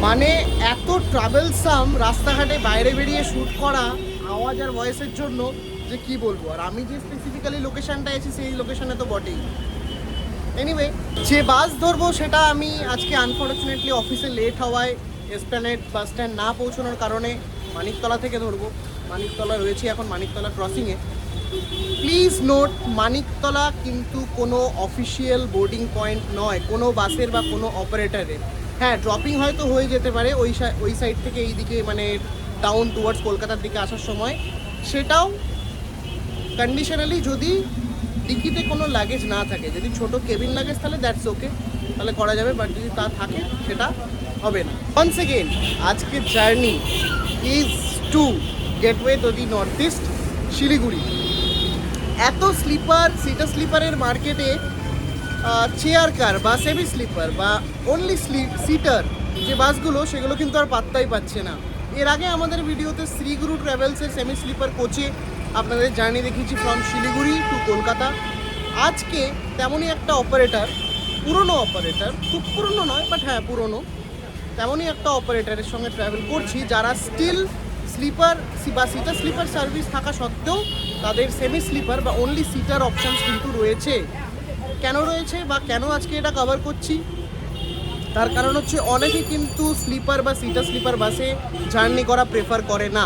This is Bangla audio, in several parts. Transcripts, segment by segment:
মানে এত ট্রাভেলসাম রাস্তাঘাটে বাইরে বেরিয়ে শ্যুট করা আওয়াজ আর ভয়েসের জন্য যে কি বলবো। আর আমি যে স্পেসিফিক্যালি লোকেশনটা আছি সেই লোকেশনে তো বটেই। এনিওয়ে, যে বাস ধরবো সেটা আমি আজকে আনফর্চুনেটলি অফিসে লেট হওয়ায় এসপ্ল্যানেড বাস স্ট্যান্ড না পৌঁছানোর কারণে মানিকতলা থেকে ধরবো। মানিকতলা রয়েছে এখন মানিকতলা ক্রসিংয়ে। প্লিজ নোট, মানিকতলা কিন্তু কোনো অফিসিয়াল বোর্ডিং পয়েন্ট নয় কোনো বাসের বা কোনো অপারেটারের। হ্যাঁ, ড্রপিং হয়তো হয়ে যেতে পারে ওই সাইড থেকে এই দিকে, মানে টাউন টুয়ার্ডস কলকাতার দিকে আসার সময়, সেটাও কন্ডিশনালি যদি ডিকিতে কোনো লাগেজ না থাকে। যদি ছোট কেবিন লাগেজ তাহলে দ্যাটস ওকে, তাহলে করা যাবে, বাট যদি তা থাকে সেটা হবে না। ওয়ান্স এগেন, আজকের journey is to gateway to the north east, Siliguri. এত স্লিপার, সিটার স্লিপারের মার্কেটে চেয়ার কার বা সেমি স্লিপার বা অনলি সিটার যে বাসগুলো, সেগুলো কিন্তু আর পাত্তাই পাচ্ছে না। এর আগে আমাদের ভিডিওতে শ্রীগুরু ট্রাভেলসের সেমি স্লিপার কোচে আপনাদের জার্নি দেখিয়েছি ফ্রম শিলিগুড়ি টু কলকাতা। আজকে তেমনই একটা অপারেটার, পুরনো অপারেটার, খুব পুরনো নয় বাট হ্যাঁ পুরনো, তেমনই একটা অপারেটারের সঙ্গে ট্রাভেল করছি যারা স্টিল স্লিপার বা সিটার স্লিপার সার্ভিস থাকা সত্ত্বেও তাদের সেমি স্লিপার বা অনলি সিটার অপশানস কিন্তু রয়েছে। কেন রয়েছে বা কেন আজকে এটা কভার করছি, তার কারণ হচ্ছে অনেকে কিন্তু স্লিপার বা সিটার স্লিপার বাসে জার্নি করা প্রেফার করে না।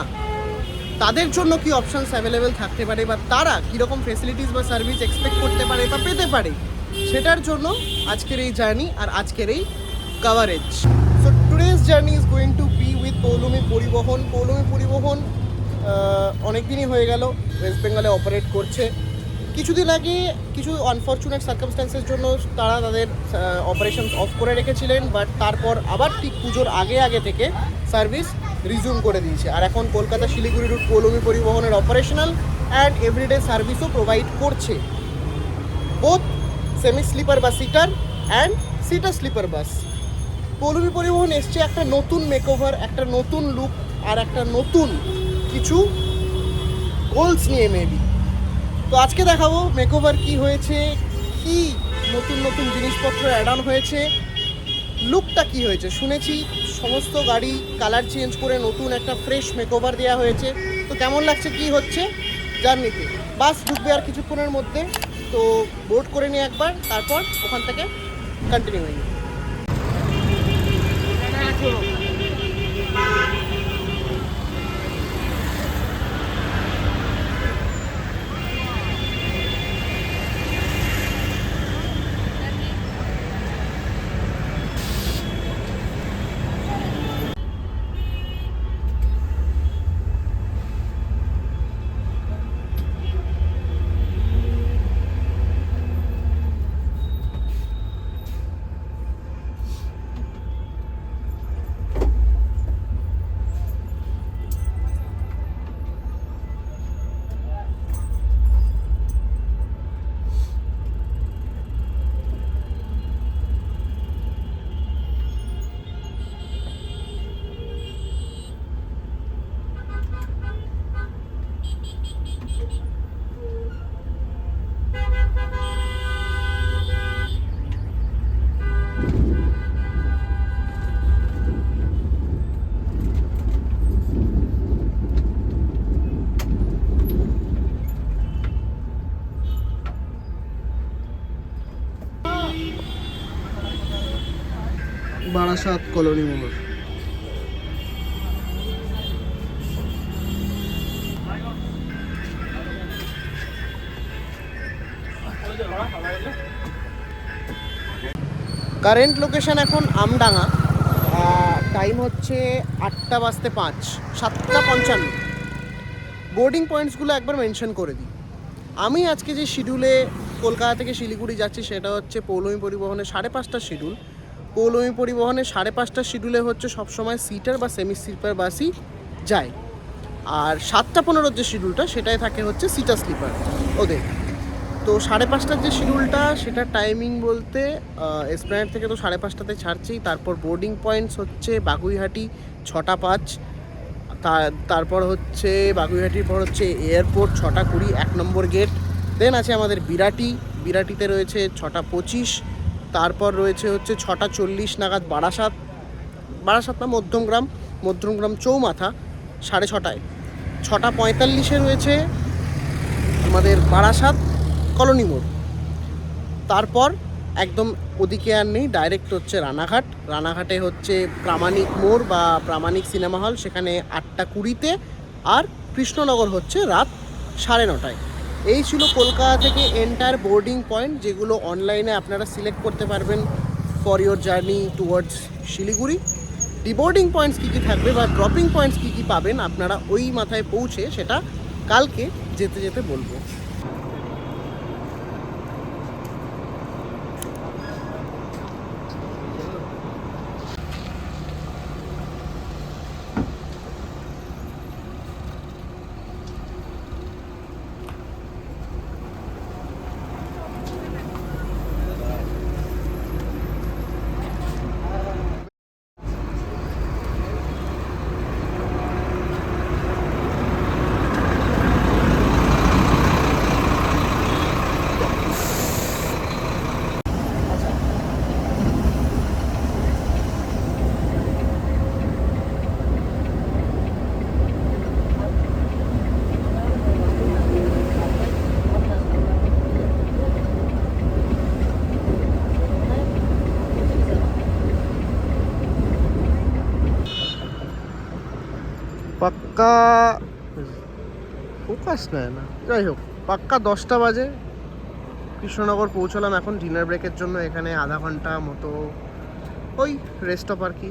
তাদের জন্য কি অপশানস অ্যাভেলেবেল থাকতে পারে বা তারা কীরকম ফেসিলিটিস বা সার্ভিস এক্সপেক্ট করতে পারে বা পেতে পারে, সেটার জন্য আজকের এই জার্নি আর আজকের এই coverage. So today's journey is going to be with Poulami Paribahan. Poulami পরিবহন অনেক দিনই হয়ে গেল ওয়েস্ট বেঙ্গলে অপারেট করছে। কিছুদিন আগে কিছু আনফর্চুনেট সার্কামস্ট্যান্সের জন্য তারা তাদের অপারেশন অফ করে রেখেছিলেন, বাট তারপর আবার ঠিক পুজোর আগে থেকে সার্ভিস রিজিউম করে দিয়েছে। আর এখন কলকাতা শিলিগুড়ি রুট পৌলমী পরিবহনের অপারেশনাল অ্যান্ড এভরিডে সার্ভিসও প্রোভাইড করছে, বোথ সেমি স্লিপার বা seater and seater sleeper bus. Poulami Paribahan এসছে একটা নতুন মেকওভার, একটা নতুন লুক আর একটা নতুন কিছু গোলস নিয়ে মেবি। তো আজকে দেখাবো মেকওভার কি হয়েছে, কি নতুন নতুন জিনিসপত্র অ্যাড অন হয়েছে, লুকটা কি হয়েছে। শুনেছি সমস্ত গাড়ি কালার চেঞ্জ করে নতুন একটা ফ্রেশ মেকওভার দেওয়া হয়েছে। তো কেমন লাগছে, কি হচ্ছে জার্নিতে। বাস ঢুকবে আর কিছুক্ষণের মধ্যে, তো বোর্ড করে নিয়ে একবার, তারপর ওখান থেকে কন্টিনিউ হয়ে বারাসাত কলোনি মোড়। কারেন্ট লোকেশন এখন আমডাঙ্গা, টাইম হচ্ছে 8:05, 7:55। বোর্ডিং পয়েন্টসগুলো একবার মেনশন করে দিই। আমি আজকে যে শিডিউলে কলকাতা থেকে শিলিগুড়ি যাচ্ছি সেটা হচ্ছে পৌলমী পরিবহনের 5:30টার শিডিউল। পৌলমী পরিবহনের 5:30টার শিডিউলে হচ্ছে সবসময় সিটার বা সেমি স্লিপার বাসই যায়, আর 7:15 যে শিডিউলটা সেটাই থাকে হচ্ছে সিটার স্লিপার ওদের। তো 5:30টার যে শিডিউলটা সেটা টাইমিং বলতে এসপ্ল্যানেড থেকে তো 5:30টাতে ছাড়ছেই, তারপর বোর্ডিং পয়েন্টস হচ্ছে বাগুইহাটি 6:05, তারপর হচ্ছে বাগুইহাটির পর হচ্ছে এয়ারপোর্ট 6:20 1 নম্বর গেট, দেন আছে আমাদের বিরাটিতে রয়েছে 6:25, তারপর রয়েছে হচ্ছে 6:40 নাগাদ বারাসাত, বারাসাত না, মধ্যমগ্রাম চৌমাথা 6:30। 6:45 রয়েছে আমাদের বারাসাত কলোনি মোড়। তারপর একদম ওদিকে আর নেই, ডাইরেক্ট হচ্ছে রানাঘাটে হচ্ছে প্রামাণিক মোড় বা প্রামাণিক সিনেমা হল, সেখানে 8:20-তে। আর কৃষ্ণনগর হচ্ছে রাত 9:30। এই ছিল কলকাতা থেকে এন্টায়ার বোর্ডিং পয়েন্ট, যেগুলো অনলাইনে আপনারা সিলেক্ট করতে পারবেন for your journey towards Siliguri. Deboarding points কী কী থাকবে বা ড্রপিং পয়েন্টস কী কী পাবেন আপনারা ওই মাথায় পৌঁছে সেটা কালকে যেতে যেতে বলবো। পাক্কা ফোকাস নেয় না, যাই হোক পাক্কা 10টা বাজে কৃষ্ণনগর পৌঁছলাম এখন ডিনার ব্রেকের জন্য। এখানে আধা ঘন্টা মতো ওই রেস্ট অফ আর কি।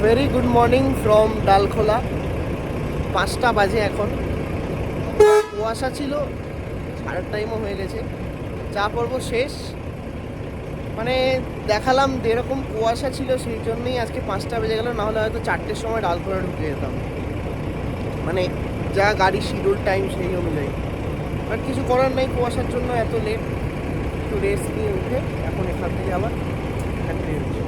Very good morning from Dalkhola. 5টা বাজে এখন। কুয়াশা ছিল, ছাড়ার টাইমও হয়ে গেছে। চা পর্ব শেষ, মানে দেখালাম যেরকম কুয়াশা ছিল সেই জন্যই আজকে 5টা বেজে গেল, নাহলে হয়তো 4টের সময় ডালখোলা ঢুকে যেতাম, মানে যা গাড়ি শিডিউল টাইম সেই অনুযায়ী। আর কিছু করার নেই, কুয়াশার জন্য এত লেট। একটু রেস্ট নিয়ে উঠে এখন এখান থেকে আবার কন্টিনিউ হচ্ছে।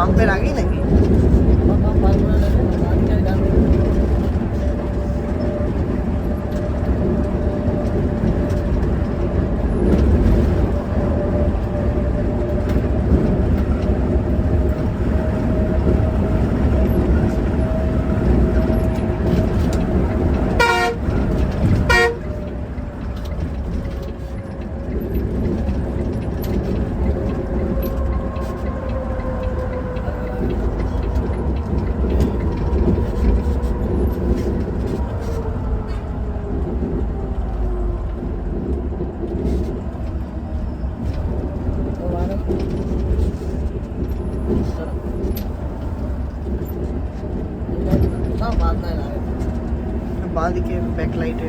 পাম্পের আগেই নাকি? বাঁদিকে ব্যাকলাইটে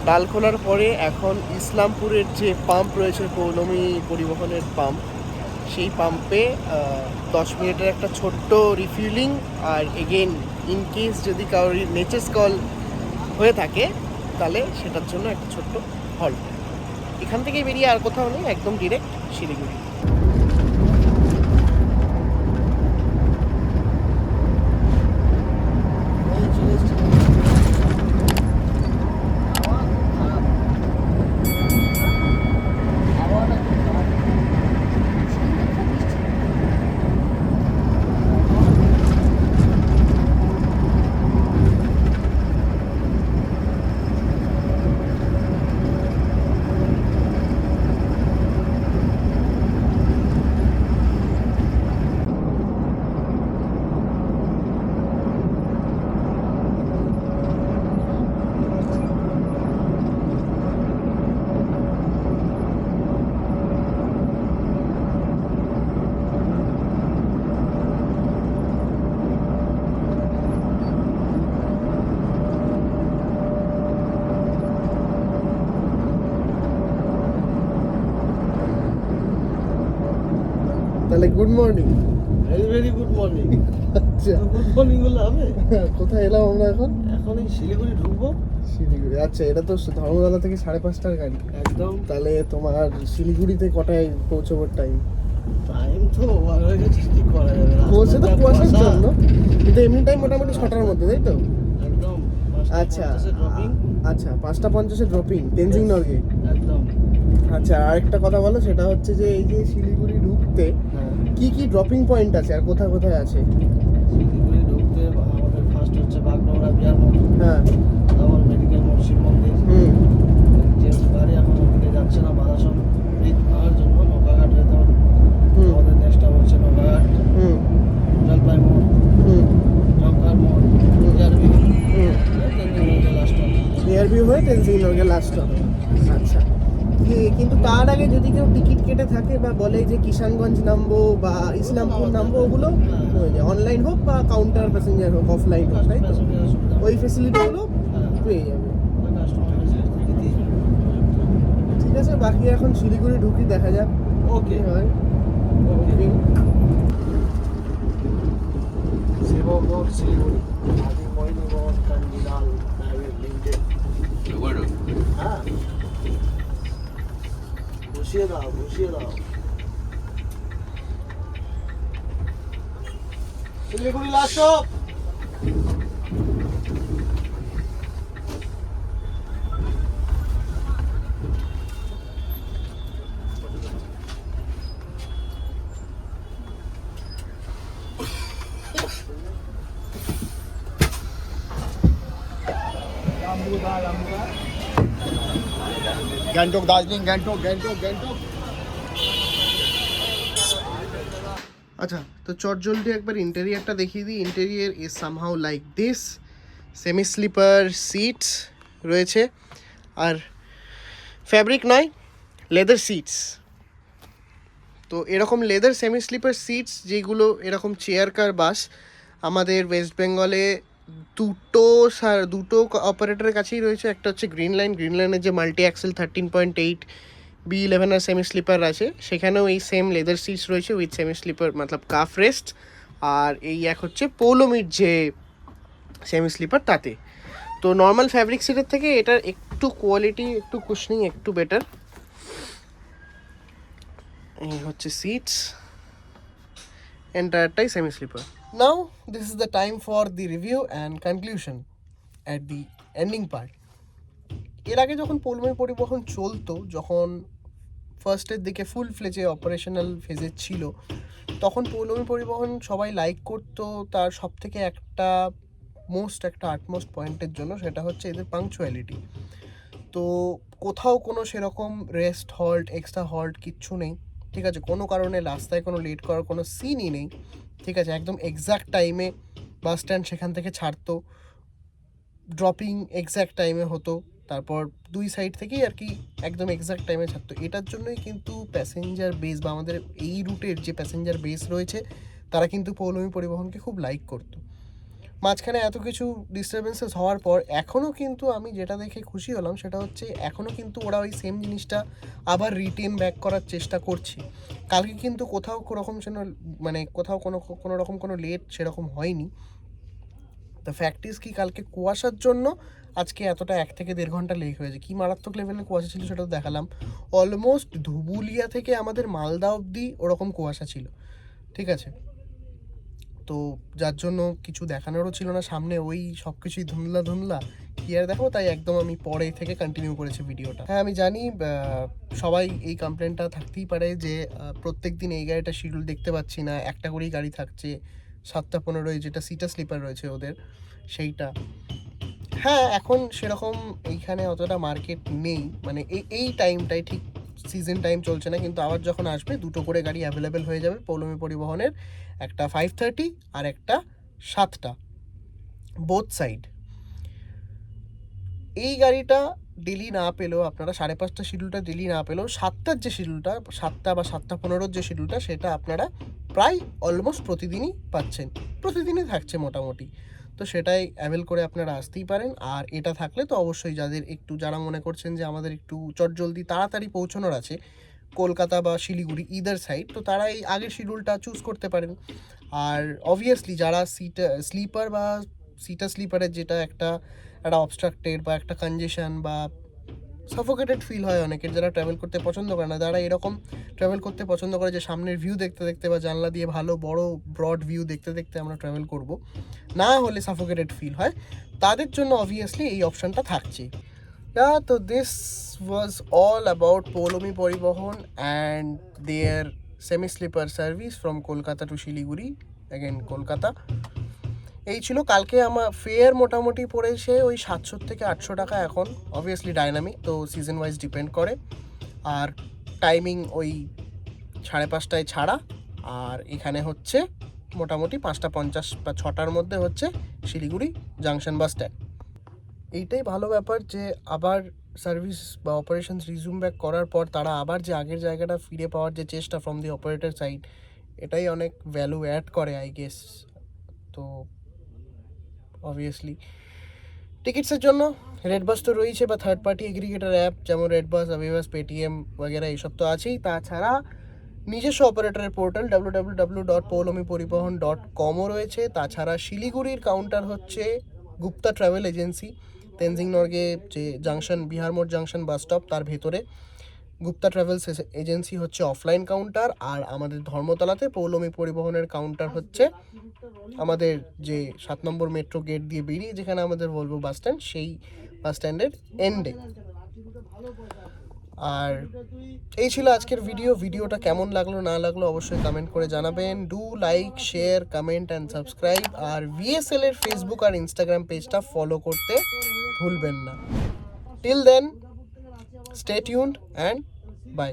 ডাল খোলার পরে এখন ইসলামপুরের যে পাম্প রয়েছে পৌলমী পরিবহনের পাম্প, সেই পাম্পে 10 মিনিটের একটা ছোট্ট রিফিলিং, আর এগেইন ইন কেস যদি কারোর নেচার্স কল হয়ে থাকে তাহলে সেটার জন্য একটা ছোট্ট হল্ট। এখান থেকে বেরিয়ে আর কোথাও নেই, একদম ডিরেক্ট শিলিগুড়ি। তাহলে good morning. Very very good morning. আচ্ছা, গুড মর্নিং বললে হবে? কোথায় এলাম আমরা এখন? এখন এই শিলিগুড়ি ঢুকবো। শিলিগুড়ি, আচ্ছা। এটা তো ধর্মতলা থেকে 5:30টার গাড়ি। একদম। তাহলে তোমার শিলিগুড়িতে কটায় পৌঁছবার টাইম? টাইম তো ওভার হয়ে গেছে, কি করা যাবে? পৌঁছে তো কুয়াশার জন্য, কিন্তু এমনি টাইম মোটামুটি 6টার মধ্যে, তাই তো? একদম। আচ্ছা ড্রপিং। আচ্ছা, 5:50 ড্রপিং তেনজিং নর্গে। একদম। আচ্ছা, আরেকটা কথা বলো, সেটা হচ্ছে যে এই যে শিলিগুড়ি ঢুকতে কি কি ড্রপিং পয়েন্ট আছে আর কোথায় কোথায় আছে? শিলিগুড়ি ঢুকতে আমাদের ফার্স্ট হচ্ছে বাগডোগরা বিহার মোড়, হ্যাঁ, তারপর মেডিকেল মোড়, শিব মন্দির। যেহেতু গাড়ি এখন ওদিকে যাচ্ছে না, বারাসন ব্রিজ পাওয়ার জন্য নৌকাঘাট যেতে হবে। আমাদের নেক্সট হচ্ছে নৌকাঘাট, জলপাই মোড়, জঙ্কার মোড়, এয়ারভিউ, লাস্ট এয়ারভিউ হয়ে তেনজিং নর্গে লাস্ট হবে। আচ্ছা, কিন্তু তার আগে যদি কেউ টিকিট কেটে থাকে বা বলে যে কিষানগঞ্জ নামবো বা ইসলামপুর নামবো, ওগুলো অনলাইন হোক বা কাউন্টার প্যাসেঞ্জার হোক, অফলাইন হোক, তাই তো? ওই ফেসিলিটিগুলো পেয়ে যাবে। ঠিক আছে, বাকি এখন শিলিগুড়ি ঢুকি, দেখা যাক ওকে হয়। ওকে। শিবগড় শিলিগুড়ি আদি মহিনীগড় টার্মিনাল প্রাইভেট লিমিটেড। হ্যাঁ, বসিয়ে দাও বসিয়ে দাও। Siliguri last stop. গ্যাংটক, দার্জিলিং, গ্যাংটক, গ্যাংটক, গ্যাংটক। আচ্ছা, তো চটজলদি একবার ইন্টেরিয়ারটা দেখিয়ে দিই। Interior is somehow like this. Semi sleeper seats রয়েছে, আর ফ্যাব্রিক নয়, লেদার সিটস। তো এরকম লেদার সেমি স্লিপার সিটস যেগুলো এরকম চেয়ার কার বাস আমাদের ওয়েস্ট বেঙ্গলে দুটো অপারেটরের কাছেই রয়েছে। একটা হচ্ছে গ্রিন লাইনের যে মাল্টি অ্যাক্সেল 13.8 B11 আর সেমি স্লিপার আছে, সেখানেও এই সেম লেদার সিটস রয়েছে উইথ সেমি স্লিপার মতলব কাফ রেস্ট। আর এই এক হচ্ছে পোলোমির যে সেমি স্লিপার তাতে। তো নর্মাল ফ্যাব্রিক সিটের থেকে এটার একটু কোয়ালিটি, একটু কুশনিং একটু বেটার। এই হচ্ছে সিটস, এন্টায়ারটাই semi sleeper. Now this is the time for the review and conclusion at the ending part. এর আগে যখন পোলমি পরিবহন চলতো, যখন ফার্স্টের দিকে ফুল ফ্লেজে অপারেশনাল ফেজে ছিল, তখন পৌলমী পরিবহন সবাই লাইক করতো তার সব থেকে একটা আটমোস্ট পয়েন্টের জন্য, সেটা হচ্ছে এদের পাংচুয়ালিটি। তো কোথাও কোনো সেরকম রেস্ট হল্ট, এক্সট্রা হল্ট কিচ্ছু নেই, ঠিক আছে। কোনো কারণে রাস্তায় কোনো লেট করার কোনো সিনই নেই, ঠিক আছে। একদম এক্স্যাক্ট টাইমে বাস স্ট্যান্ড সেখান থেকে ছাড়তো, ড্রপিং এক্স্যাক্ট টাইমে হতো, তারপর দুই সাইড থেকেই আর কি একদম এক্স্যাক্ট টাইমে ছাড়তো। এটার জন্যই কিন্তু প্যাসেঞ্জার বেস বা আমাদের এই রুটের যে প্যাসেঞ্জার বেস রয়েছে তারা কিন্তু পৌলমী পরিবহনকে খুব লাইক করতো। মাঝখানে এত কিছু ডিস্টারবেন্সেস হওয়ার পর এখনও কিন্তু আমি যেটা দেখে খুশি হলাম সেটা হচ্ছে এখনও কিন্তু ওরা ওই সেম জিনিসটা আবার রিটেন ব্যাক করার চেষ্টা করছে। কালকে কিন্তু কোথাও কোরকম কোথাও কোনো রকম কোনো লেট সেরকম হয়নি। দ্য ফ্যাক্ট ইজ কি, কালকে কুয়াশার জন্য আজকে এতটা 1 থেকে 1.5 ঘন্টা লেট হয়েছে। কি মারাত্মক লেভেলের কুয়াশা ছিল সেটা তো দেখালাম। অলমোস্ট ধুবুলিয়া থেকে আমাদের মালদা অবধি ওরকম কুয়াশা ছিল, ঠিক আছে। তো যার জন্য কিছু দেখানোরও ছিল না সামনে, ওই সব কিছুই ধুন্দলা কি আর দেখো, তাই একদম আমি পরে থেকে কন্টিনিউ করেছি ভিডিওটা। হ্যাঁ, আমি জানি সবাই এই কমপ্লেনটা থাকতেই পারে যে প্রত্যেক দিন এই গাড়িটা শিডিউল দেখতে পাচ্ছি না, একটা করেই গাড়ি থাকছে 7:15 যেটা সিটা স্লিপার রয়েছে ওদের সেইটা। হ্যাঁ, এখন সেরকম এইখানে অতটা মার্কেট নেই, মানে এই টাইমটাই ঠিক সিজন টাইম চলছে না, কিন্তু আবার যখন আসবে 2টো করে গাড়ি অ্যাভেলেবেল হয়ে যাবে পৌলমী পরিবহনের, একটা 5:30 আর একটা 7টা, বোথ সাইড। এই গাড়িটা ডেলি না পেলেও আপনারা 5:30 শিডিউলটা ডেলি না পেলেও 7টার যে শিডিউলটা, 7টা বা 7:15 যে শিডিউলটা, সেটা আপনারা প্রায় অলমোস্ট প্রতিদিনই পাচ্ছেন, প্রতিদিনই থাকছে মোটামুটি। তো সেটাই অ্যাভেল করে আপনারা আসতেই পারেন। আর এটা থাকলে তো অবশ্যই যারা মনে করছেন যে আমাদের একটু চটজলদি তাড়াতাড়ি পৌঁছানোর আছে কলকাতা বা শিলিগুড়ি ইদার সাইড, তো তারা এই আগের শিডিউলটা চুজ করতে পারেন। আর অবভিয়াসলি যারা স্লিপার বা স্লিপারের যেটা একটা অবস্ট্রাক্টেড বা একটা কনজেশন বা সাফোকেটেড ফিল হয় অনেকের, যারা ট্রাভেল করতে পছন্দ করে না, যারা এরকম ট্রাভেল করতে পছন্দ করে যে সামনের ভিউ দেখতে দেখতে বা জানলা দিয়ে ভালো বড় ব্রড ভিউ দেখতে দেখতে আমরা ট্রাভেল করব, না হলে সাফোকেটেড ফিল হয়, তাদের জন্য অবভিয়াসলি এই অপশানটা থাকছে। তো this was all about Paulami Paribahan and their semi sleeper service from Kolkata to Siliguri, again Kolkata. এই ছিল কালকে আমার ফেয়ার, মোটামুটি পড়েছে ওই 700 থেকে 800 টাকা এখন, অবভিয়াসলি ডাইনামিক, তো সিজন ওয়াইজ ডিপেন্ড করে। আর টাইমিং ওই 5:30টায় ছাড়া, আর এখানে হচ্ছে মোটামুটি 5:50 বা 6টার মধ্যে হচ্ছে শিলিগুড়ি জাংশন বাস স্ট্যান্ড। এইটাই ভালো ব্যাপার যে আবার সার্ভিস বা অপারেশনস রিজুম ব্যাক করার পর তারা আবার যে আগের জায়গাটা ফিরে পাওয়ার যে চেষ্টা ফ্রম দি অপারেটর সাইড, এটাই অনেক ভ্যালু অ্যাড করে আই গেস। তো অবভিয়াসলি টিকিটসের জন্য রেড বাস তো রয়েছে, বা থার্ড পার্টি এগ্রিগেটার অ্যাপ যেমন রেড বাস, আবিবাস, পেটিএম বগেরা এইসব তো আছেই। তাছাড়া নিজস্ব অপারেটরের পোর্টাল www.poulomiporibohon.com-ও রয়েছে। তাছাড়া শিলিগুড়ির কাউন্টার হচ্ছে গুপ্তা ট্রাভেল এজেন্সি, তেনজিং নর্গে যে জাংশন, বিহার মোড় জাংশন বাস স্টপ, তার ভেতরে গুপ্তা ট্রাভেলস এজেন্সি হচ্ছে অফলাইন কাউন্টার, আর আমাদের ধর্মতলাতে পৌলমী পরিবহনের কাউন্টার হচ্ছে আমাদের যে 7 নম্বর মেট্রো গেট দিয়ে বেরিয়ে যেখানে আমাদের ভলভো বাস স্ট্যান্ড, সেই বাস স্ট্যান্ডের এন্ডে। আর এই ছিল আজকের ভিডিওটা কেমন লাগলো না লাগলো অবশ্যই কমেন্ট করে জানাবেন। Do like, share, comment and subscribe, আর ভিএসএল এর ফেসবুক আর ইনস্টাগ্রাম পেজটা ফলো করতে ভুলবেন না। Till then, stay tuned and by.